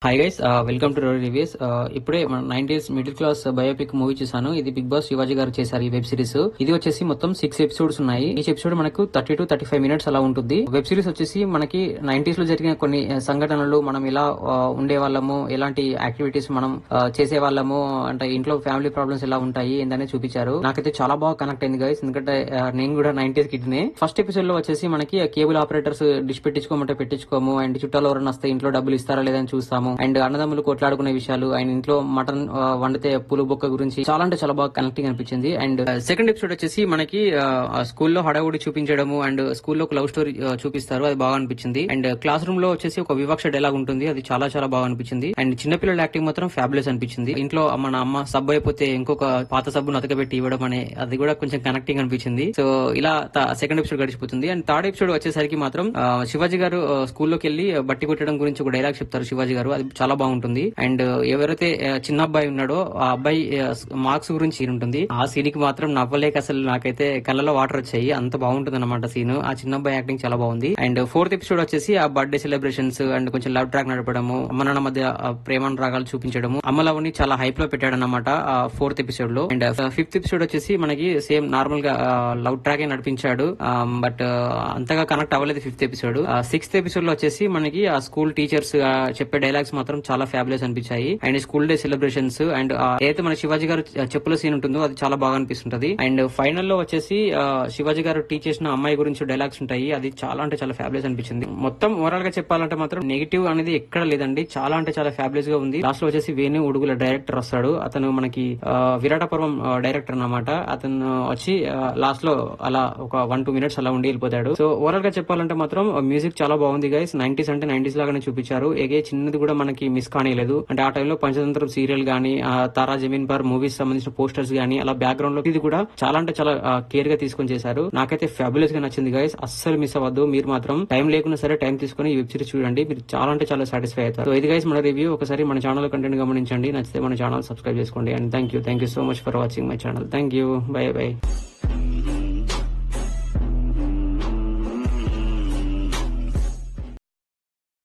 Hi guys, welcome two reviews. ఇప్పుడే మన 90s middle class biopic movie చూసాను. ఇది బిగ్ బాస్ శివాజీ గారు చేశారు ఈ వెబ్ సిరీస్. ఇది వచ్చేసి మొత్తం 6 ఎపిసోడ్స్ ఉన్నాయి. ఈ ఎపిసోడ్ మనకు 30 to 35 మినిట్స్ అలా ఉంటుంది. వెబ్ సిరీస్ వచ్చేసి మనకి 90s లో జరిగిన కొన్ని సంఘటనలు, మనం ఎలా ఉండే వాళ్ళము, ఎలాంటి యాక్టివిటీస్ మనం చేసే వాళ్ళము, అంటే ఇంట్లో ఫ్యామిలీ ప్రాబ్లమ్స్ ఎలా ఉంటాయి ఏందనే చూపించారు. నాకైతే చాలా బాగా కనెక్ట్ అయింది గైస్, ఎందుకంటే నేను కూడా 90s కిడ్ నే. ఫస్ట్ ఎపిసోడ్ లో వచ్చేసి మనకి కేబుల్ ఆపరేటర్స్ డిష్ పెట్టించుకోమంటే పెట్టించుకోము, అండ్ చుట్టాలు ఎవరైనా వస్తే ఇంట్లో డబ్బులు ఇస్తారా లేదని చూస్తాము, అండ్ అన్నదమ్ములు కొట్లాడుకునే విషయాలు, అండ్ ఇంట్లో మటన్ వండితే పులు బొక్క గురించి చాలా అంటే చాలా బాగా కనెక్టింగ్ అనిపించింది. అండ్ సెకండ్ ఎపిసోడ్ వచ్చేసి మనకి స్కూల్లో హడావుడి చూపించడము, అండ్ స్కూల్లో ఒక లవ్ స్టోరీ చూపిస్తారు, అది బాగా అనిపించింది. అండ్ క్లాస్ రూమ్ లో వచ్చేసి ఒక వివక్ష డైలాగ్ ఉంటుంది, అది చాలా చాలా బాగా అనిపించింది. అండ్ చిన్నపిల్లల యాక్టింగ్ మాత్రం ఫ్యాబులస్ అనిపించింది. ఇంట్లో మన అమ్మ సబ్బు అయిపోతే ఇంకొక పాత సబ్బును అతకబెట్టి ఇవ్వడం అనే అది కూడా కొంచెం కనెక్టింగ్ అనిపించింది. సో ఇలా సెకండ్ ఎపిసోడ్ గడిచిపోతుంది. అండ్ థర్డ్ ఎపిసోడ్ వచ్చేసరికి మాత్రం శివాజీ గారు స్కూల్లోకి వెళ్లి బట్టి కొట్టడం గురించి ఒక డైలాగ్ చెప్తారు శివాజీ గారు, అది చాలా బాగుంటుంది. అండ్ ఎవరైతే చిన్న అబ్బాయి ఉన్నాడో ఆ అబ్బాయి మార్క్స్ గురించి సీన్ ఉంటుంది. ఆ సీన్ కి మాత్ం నవ్వలేక అసలు నాకైతే కళ్ళలో వాటర్ వచ్చాయి, అంత బాగుంటుంది అనమాట సీన్. ఆ చిన్న అబ్బాయి యాక్టింగ్ చాలా బాగుంది. అండ్ ఫోర్త్ ఎపిసోడ్ వచ్చేసి ఆ బర్త్డే సెలబ్రేషన్స్ అండ్ కొంచెం లవ్ ట్రాక్ నడపడము, అమ్మ నాన్న మధ్య ప్రేమానురాగాలు చూపించడము, అమ్మ లవ్ని చాలా హైప్ లో పెట్టాడు అనమాట ఫోర్త్ ఎపిసోడ్ లో. అండ్ ఫిఫ్త్ ఎపిసోడ్ వచ్చేసి మనకి సేమ్ నార్మల్ గా లవ్ ట్రాక్ నడిపించాడు, బట్ అంతగా కనెక్ట్ అవ్వలేదు ఫిఫ్త్ ఎపిసోడ్. సిక్స్త్ ఎపిసోడ్ లో వచ్చేసి మనకి ఆ స్కూల్ టీచర్స్ చెప్పే డైలాగ్స్ మాత్రం చాలా ఫ్యాబులస్ అనిపించాయి. And school day celebrations, and ఏదైతే మన శివాజీ గారు చెప్పుల సీన్ ఉంటుందో అది చాలా బాగా అనిపిస్తుంటది. అండ్ ఫైనల్ లో వచ్చేసి శివాజీ గారు టీచ్ చేసిన అమ్మాయి గురించి డైలాగ్స్ ఉంటాయి, అది చాలా అంటే చాలా ఫ్యాబులస్ అనిపించింది. మొత్తం ఓవరాల్ గా చెప్పాలంటే మాత్రం నెగిటివ్ అనేది ఎక్కడ లేదండి, చాలా అంటే చాలా ఫ్యాబులస్ గా ఉంది. లాస్ట్ లో వచ్చేసి వేణు ఉడుగుల డైరెక్టర్ వస్తాడు, అతను మనకి విరాట పర్వం డైరెక్టర్ అన్నమాట. అతను వచ్చి లాస్ట్ లో అలా ఒక 1-2 మినిట్స్ అలా ఉండి వెళ్ళిపోతాడు. సో ఓవరాల్ గా చెప్పాలంటే మాత్రం మ్యూజిక్ చాలా బాగుంది గైస్. 90s అంటే 90s లాగానే చూపించారు, ఏగే చిన్నది కూడా మనకి మిస్ కానిలేదు. అంటే ఆ టైంలో పంచతంత్రం సీరియల్ గానీ, తారా జమీన్ పర్ మూవీస్ సంబంధించిన పోస్టర్స్ గానీ, అలా బ్యాక్గ్రౌండ్ లో ఇది కూడా చాలా అంటే చాలా కేర్ గా తీసుకొని చేశారు. నాకైతే ఫ్యాబులస్ గా నచ్చింది గైస్, అస్సలు మిస్ అవ్వద్దు. మీరు మాత్రం టైం లేకున్నా సరే టైం తీసుకుని ఈ వెబ్ సిరీస్ చూడండి, మీరు చాలా అంటే చాలా సాటిస్ఫై అవుతారు. సో ఇది గైస్ మన రివ్యూ. ఒకసారి మన ఛానల్ కంటెంట్ గమనించండి, నచ్చితే మన ఛానల్ సబ్స్క్రైబ్ చేసుకోండి. And thank you so much for watching my channel. Thank you, by by.